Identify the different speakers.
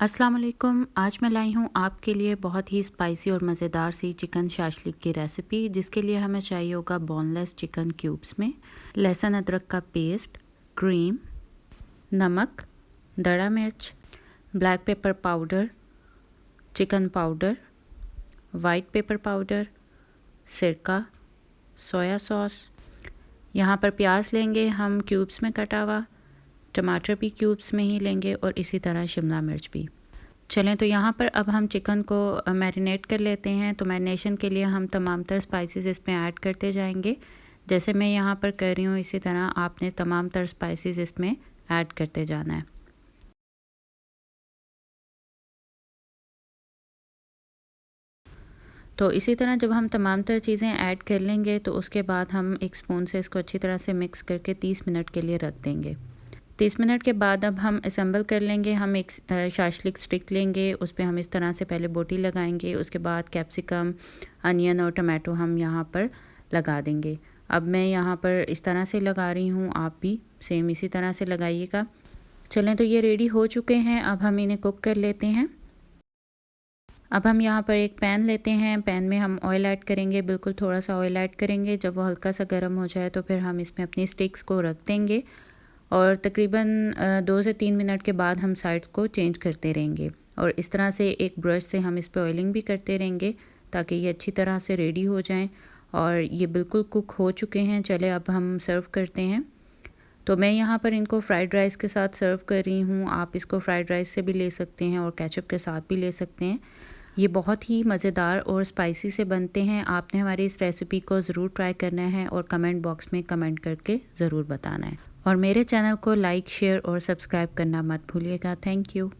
Speaker 1: अस्सलाम वालेकुम। आज मैं लाई हूँ आपके लिए बहुत ही स्पाइसी और मज़ेदार सी चिकन शाशलिक की रेसिपी, जिसके लिए हमें चाहिए होगा बोनलेस चिकन क्यूब्स में लहसुन अदरक का पेस्ट, क्रीम, नमक, दड़ा मिर्च, black pepper powder, chicken powder, white pepper powder, सिरका, सोया सॉस। यहाँ पर प्याज लेंगे हम क्यूब्स में कटा हुआ, टमाटर भी क्यूब्स में ही लेंगे और इसी तरह शिमला मिर्च भी। चलें तो यहाँ पर अब हम चिकन को मैरिनेट कर लेते हैं। तो मैरिनेशन के लिए हम तमाम तर स्पाइसेस इसमें ऐड करते जाएंगे। जैसे मैं यहाँ पर कर रही हूँ, इसी तरह आपने तमाम तर स्पाइसेस इसमें ऐड करते जाना है। तो इसी तरह जब हम तमाम तर चीज़ें ऐड कर लेंगे तो उसके बाद हम एक स्पून से इसको अच्छी तरह से मिक्स करके 30 मिनट के लिए रख देंगे। 30 मिनट के बाद अब हम असेंबल कर लेंगे। हम एक शाशलिक स्टिक लेंगे, उस पर हम इस तरह से पहले बोटी लगाएंगे, उसके बाद कैप्सिकम, अनियन और टमाटो हम यहाँ पर लगा देंगे। अब मैं यहाँ पर इस तरह से लगा रही हूँ, आप भी सेम इसी तरह से लगाइएगा। चलें तो ये रेडी हो चुके हैं, अब हम इन्हें कुक कर लेते हैं। अब हम यहाँ पर एक पैन लेते हैं, पैन में हम ऑयल ऐड करेंगे, बिल्कुल थोड़ा सा ऑयल ऐड करेंगे। जब वो हल्का सा गर्म हो जाए तो फिर हम इसमें अपनी स्टिक्स को रख देंगे और तकरीबन 2 से 3 मिनट के बाद हम साइड को चेंज करते रहेंगे और इस तरह से एक ब्रश से हम इस पर ऑयलिंग भी करते रहेंगे ताकि ये अच्छी तरह से रेडी हो जाएं। और ये बिल्कुल कुक हो चुके हैं। चले अब हम सर्व करते हैं। तो मैं यहाँ पर इनको फ्राइड राइस के साथ सर्व कर रही हूँ। आप इसको फ्राइड राइस से भी ले सकते हैं और केचप के साथ भी ले सकते हैं। ये बहुत ही मज़ेदार और स्पाइसी से बनते हैं। आपने हमारी इस रेसिपी को ज़रूर ट्राई करना है और कमेंट बॉक्स में कमेंट करके ज़रूर बताना है। और मेरे चैनल को लाइक, शेयर और सब्सक्राइब करना मत भूलिएगा। Thank you.